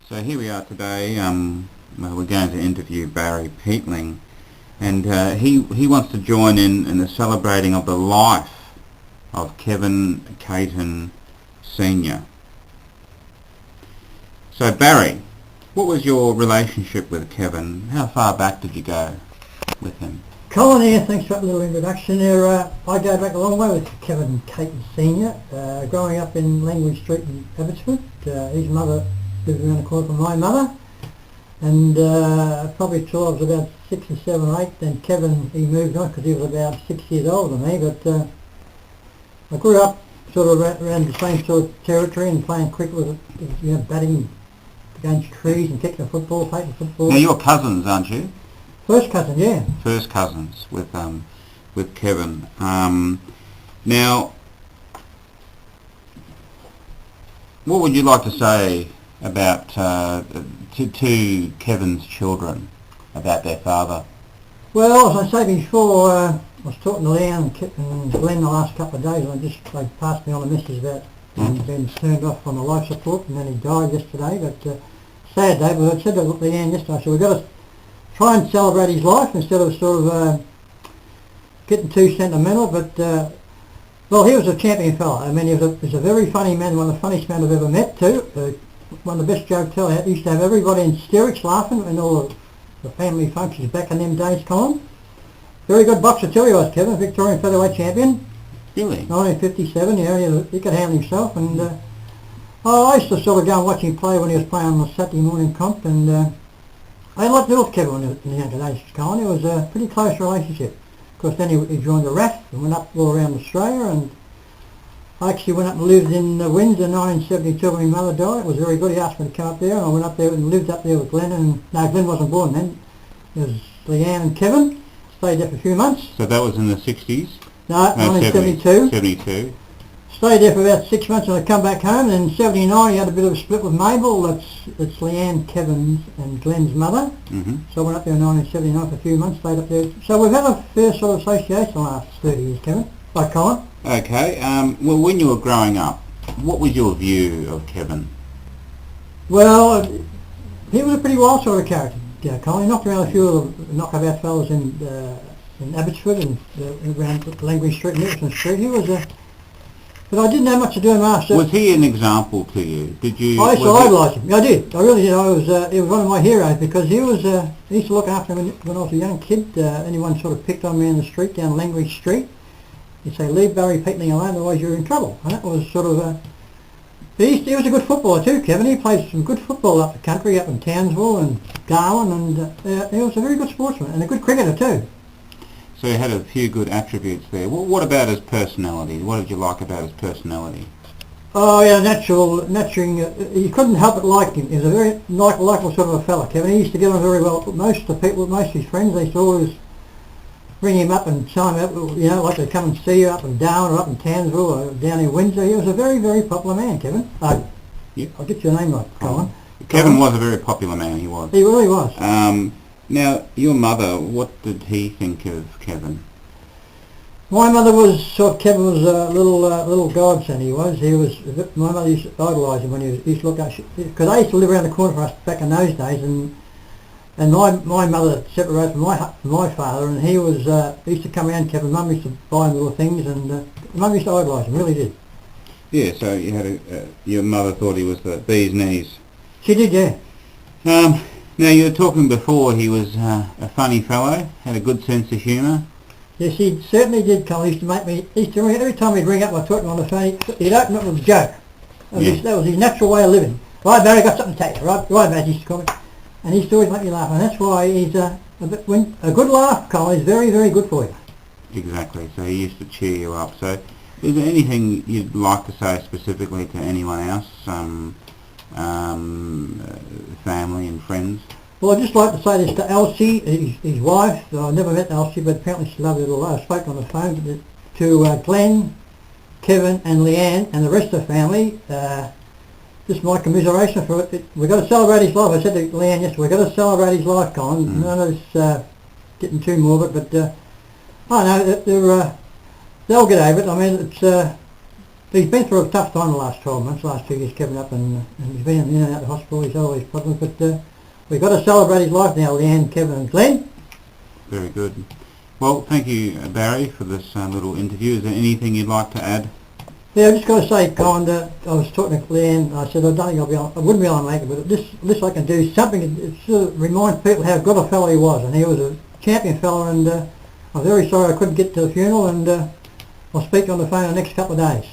So here we are today. We're going to interview Barry Peatling, and he wants to join in the celebrating of the life of Kevin Caton Senior. So Barry, what was your relationship with Kevin? How far back did you go with him? Colin here, thanks for that little introduction there. I go back a long way with Kevin Caton Senior. Growing up in Langley Street in Abbotsford, his mother lived around the corner from my mother, and probably till I was about 6 or 7 or 8, then Kevin, he moved on because he was about 6 years older than me, but I grew up sort of around the same sort of territory and playing cricket with, batting against trees and kicking the football, taking football. Now you're cousins, aren't you? First cousin, yeah. First cousins with Kevin. Now, what would you like to say about to Kevin's children about their father? Well, as I say before, I was talking to Leanne and Glenn the last couple of days, and they passed me on a message about him being turned off on the life support, and then he died yesterday. But sad day, but I said to Leanne yesterday, I said, we've got to try and celebrate his life instead of sort of getting too sentimental. But well, he was a champion fellow. I mean, he was a very funny man, one of the funniest men I've ever met too. One of the best jokes he used to have everybody in hysterics laughing in all the family functions back in them days, Colin. Very good boxer too he was, Kevin, Victorian featherweight champion. Really? 1957, yeah, he could handle himself. And I used to sort of go and watch him play when he was playing on the Saturday morning comp, and I liked to look Kevin in the younger days, Colin. It was a pretty close relationship. Of course, then he joined the RAF and went up all around Australia, and I actually went up and lived in Windsor in 1972 when my mother died. It was very good. He asked me to come up there, and I went up there and lived up there with Glenn. And no, Glenn wasn't born then. It was Leanne and Kevin. Stayed there for a few months. So that was in the 60s? No, 1972. 72. Stayed there for about 6 months, and I come back home. And in 79, he had a bit of a split with Mabel. That's Leanne, Kevin's, and Glenn's mother. Mm-hmm. So I went up there in 1979 for a few months. Stayed up there. So we've had a fair sort of association the last 30 years, Kevin. Like Colin. Okay. Well, when you were growing up, what was your view of Kevin? Well, he was a pretty wild sort of character, Colin. He knocked around a few of the knockabout fellas in Abbotsford and around Langley Street and Nicholson Street. He was a... But I didn't have much to do him after. Was he an example to you? Did you? I used to idolise him. I did. I really did. He was one of my heroes because he was. He used to look after me when I was a young kid. Anyone sort of picked on me in the street down Langley Street, he'd say, "Leave Barry Peatling alone, otherwise you're in trouble." And that was sort of. He was a good footballer too, Kevin. He played some good football up the country, up in Townsville and Darwin, and he was a very good sportsman and a good cricketer too. So he had a few good attributes there. What about his personality? What did you like about his personality? Oh yeah, nurturing. You couldn't help but like him. He was a very likable sort of a fella, Kevin. He used to get on very well. Most of his friends, they used to always bring him up and tell him, like they'd come and see you up in Darwin or up in Townsville or down in Windsor. He was a very, very popular man, Kevin. Yep. I'll get your name right, Colin. Kevin was a very popular man, he was. He really was. Now, your mother, what did he think of Kevin? My mother Kevin was a little godson. He was. My mother used to idolise him when he used to look at, because I used to live around the corner from us back in those days, and my mother separated from my father, and he used to come around Kevin. Mum used to buy him little things, and Mum used to idolise him, really did. Yeah, so you had your mother thought he was the bee's knees. She did, yeah. Now, you were talking before he was a funny fellow, had a good sense of humour. Yes, he certainly did, Colin. He used to make me, every time he'd ring up, I talked to him on the phone, he'd open up with a joke. That was his natural way of living. Right, Barry, got something to tell you. Right, Barry, he used to call me. And he used to always make me laugh, and that's why he's a good laugh, Colin, is very, very good for you. Exactly, so he used to cheer you up. So is there anything you'd like to say specifically to anyone else? Family and friends? Well, I'd just like to say this to Elsie, his wife. I never met Elsie, but apparently she loved it all. I spoke on the phone to Glenn, Kevin and Leanne and the rest of the family. Just my commiseration for it. We've got to celebrate his life. I said to Leanne yesterday, we've got to celebrate his life, Colin. None of this getting too morbid, but I know that they'll get over it. I mean, He's been through a tough time the last 12 months, last 2 years, Kevin, and he's been in and out of the hospital. He's had all these problems, but we've got to celebrate his life now, Leanne, Kevin and Glenn. Very good. Well, thank you, Barry, for this little interview. Is there anything you'd like to add? Yeah, I've just got to say, Colin, that I was talking to Leanne, I said, I don't think I wouldn't be able to make it, but this I can do something, it sort of reminds people how good a fellow he was, and he was a champion fellow, and I'm very sorry I couldn't get to the funeral, and I'll speak on the phone the next couple of days.